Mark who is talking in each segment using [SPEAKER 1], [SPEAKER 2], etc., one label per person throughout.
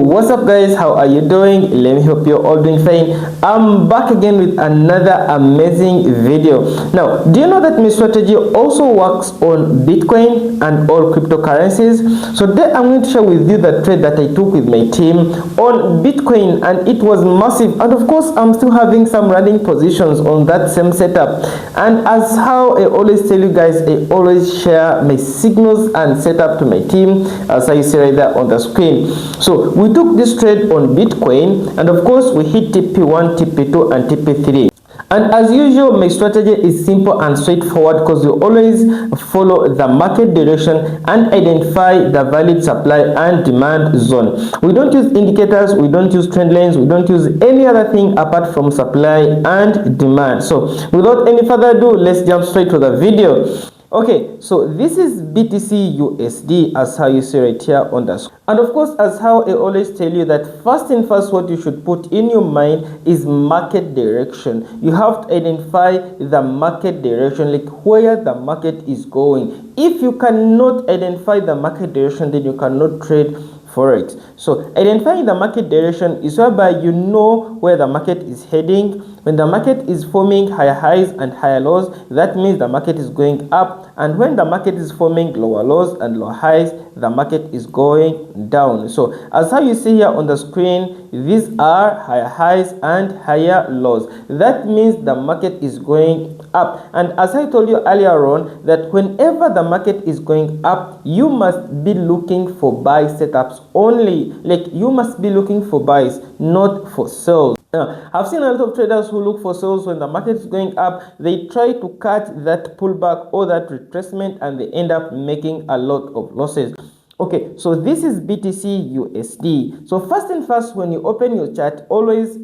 [SPEAKER 1] What's up guys, how are you doing? Let me hope you're all doing fine. I'm back again with another amazing video. Now, do you know that my strategy also works on Bitcoin and all cryptocurrencies? So today I'm going to share with you the trade that I took with my team on Bitcoin, and it was massive. And of course, I'm still having some running positions on that same setup. And as how I always tell you guys, I always share my signals and setup to my team, as you see right there on the screen. So we took this trade on Bitcoin, and of course we hit TP1, TP2 and TP3. And as usual, my strategy is simple and straightforward because we always follow the market direction and identify the valid supply and demand zone. We don't use indicators, we don't use trend lines, we don't use any other thing apart from supply and demand. So without any further ado, let's jump straight to the video. Okay, so this is BTCUSD as how you see right here on the screen. And of course, as how I always tell you that first and first what you should put in your mind is market direction. You have to identify the market direction, like where the market is going. If you cannot identify the market direction, then you cannot trade Forex. So identifying the market direction is whereby you know where the market is heading. When the market is forming higher highs and higher lows, that means the market is going up. And when the market is forming lower lows and lower highs, the market is going down. So as how you see here on the screen, these are higher highs and higher lows. That means the market is going up. And as I told you earlier on, that whenever the market is going up, you must be looking for buy setups only. Like you must be looking for buys, not for sales. Now, I've seen a lot of traders who look for sales when the market is going up. They try to catch that pullback or that retracement, and they end up making a lot of losses. Okay, so this is BTC USD. So first and first, when you open your chart, always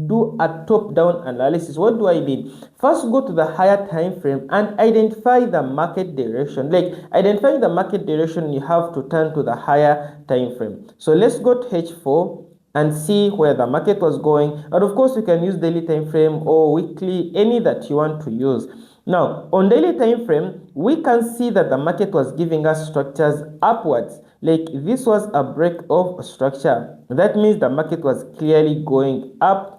[SPEAKER 1] do a top-down analysis. What do I mean? First, go to the higher time frame and identify the market direction. Like identifying the market direction, you have to turn to the higher time frame. So let's go to H4 and see where the market was going. And of course, you can use daily time frame or weekly, any that you want to use. Now, on daily time frame, we can see that the market was giving us structures upwards. Like this was a break of structure. That means the market was clearly going up,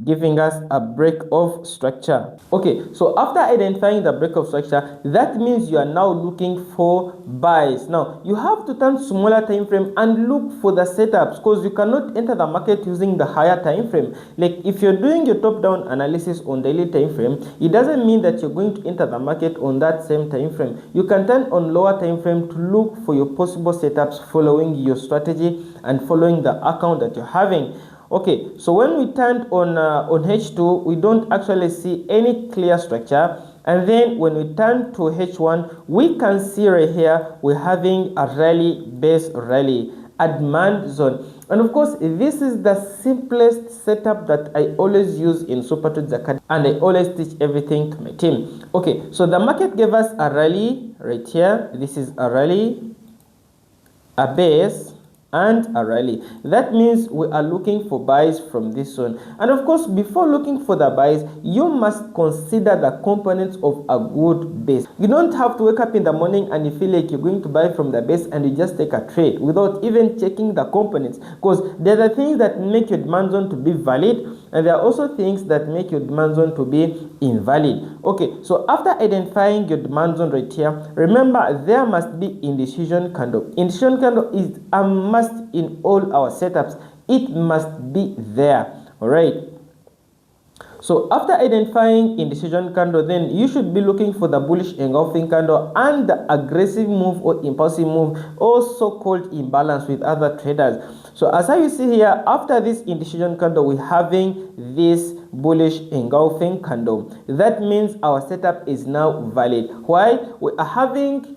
[SPEAKER 1] giving us a break of structure. Okay, so after identifying the break of structure, that means you are now looking for buys. Now you have to turn smaller time frame and look for the setups, because you cannot enter the market using the higher time frame. Like if you're doing your top-down analysis on daily time frame, it doesn't mean that you're going to enter the market on that same time frame. You can turn on lower time frame to look for your possible setups following your strategy and following the account that you're having. Okay, so when we turned on H2, we don't actually see any clear structure. And then when we turn to H1, we can see right here we're having a rally, base rally, a demand zone. And of course, this is the simplest setup that I always use in Super Trades Academy, and I always teach everything to my team. Okay, so the market gave us a rally right here. This is a rally, a base, and a rally. That means we are looking for buys from this zone. And of course, before looking for the buys, you must consider the components of a good base. You don't have to wake up in the morning and you feel like you're going to buy from the base and you just take a trade without even checking the components, because there are things that make your demand zone to be valid, and there are also things that make your demand zone to be invalid. Okay, so after identifying your demand zone right here, remember there must be indecision candle. Indecision candle is a must in all our setups. It must be there. All right, so after identifying indecision candle, then you should be looking for the bullish engulfing candle and the aggressive move or impulsive move, also called imbalance with other traders. So as you see here, after this indecision candle, we're having this bullish engulfing candle. That means our setup is now valid. Why? We are having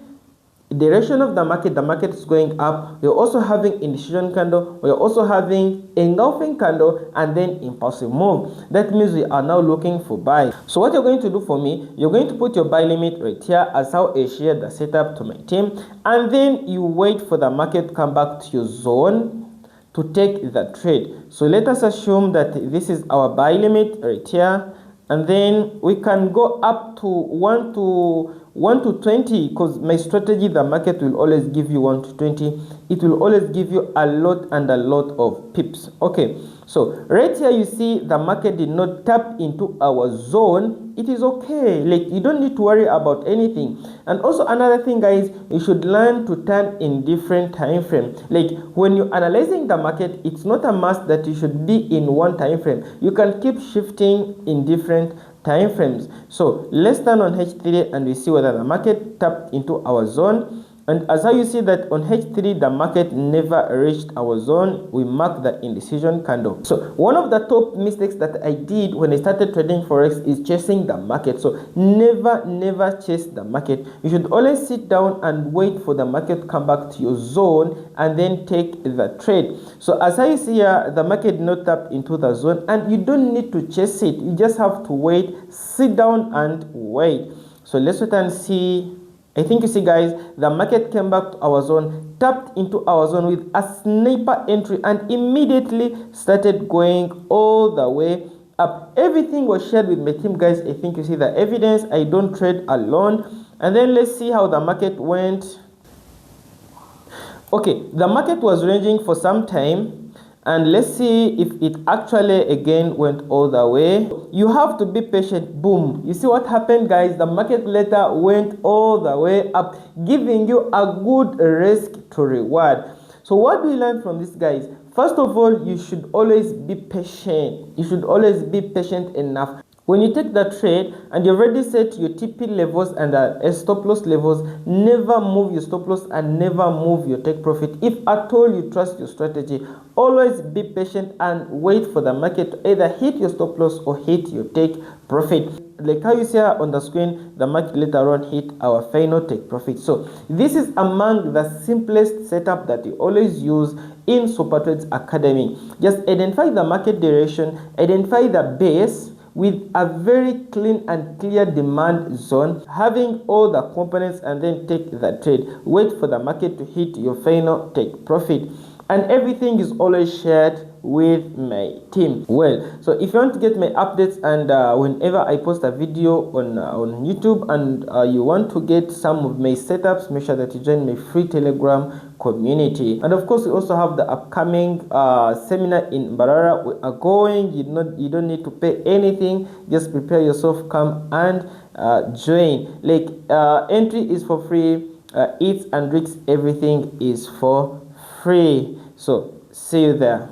[SPEAKER 1] direction of the market is going up. We're also having indecision candle, we're also having engulfing candle, and then impulsive move. That means we are now looking for buy. So what you're going to do for me, you're going to put your buy limit right here as how I share the setup to my team, and then you wait for the market to come back to your zone to take the trade. So let us assume that this is our buy limit right here, and then we can go up to 1 to 1 to 20, because my strategy, the market will always give you 1 to 20. It will always give you a lot and a lot of pips. Okay, so right here you see the market did not tap into our zone. It is okay, like you don't need to worry about anything. And also another thing, guys, you should learn to turn in different time frame. Like when you're analyzing the market, it's not a must that you should be in one time frame. You can keep shifting in different time frames. So let's turn on H3 and we see whether the market tapped into our zone. And as how you see that on H3, the market never reached our zone. We mark the indecision candle. So one of the top mistakes that I did when I started trading Forex is chasing the market. So never chase the market. You should always sit down and wait for the market to come back to your zone and then take the trade. So as how you see here, the market did not tap into the zone and you don't need to chase it. You just have to wait, sit down and wait. So let's wait and see. I think you see, guys, the market came back to our zone, tapped into our zone with a sniper entry and immediately started going all the way up. Everything was shared with my team, guys. I think you see the evidence. I don't trade alone. And then let's see how the market went. Okay, the market was ranging for some time. And let's see if it actually again went all the way. You have to be patient. Boom. You see what happened, guys? The market later went all the way up, giving you a good risk to reward. So what do we learn from this, guys? First of all, you should always be patient. You should always be patient enough. When you take the trade and you've already set your TP levels and stop loss levels, never move your stop loss and never move your take profit. If at all you trust your strategy, always be patient and wait for the market to either hit your stop loss or hit your take profit. Like how you see here on the screen, the market later on hit our final take profit. So this is among the simplest setup that you always use in Super Trades Academy. Just identify the market direction, identify the base, with a very clean and clear demand zone, having all the components, and then take the trade. Wait for the market to hit your final take profit. And everything is always shared with my team. Well, so if you want to get my updates and whenever I post a video on YouTube and you want to get some of my setups, make sure that you join my free Telegram community. And of course, we also have the upcoming seminar in Mbarara. We are going. You don't need to pay anything. Just prepare yourself, come and join. Like entry is for free. Eats and drinks, everything is for free. So see you there.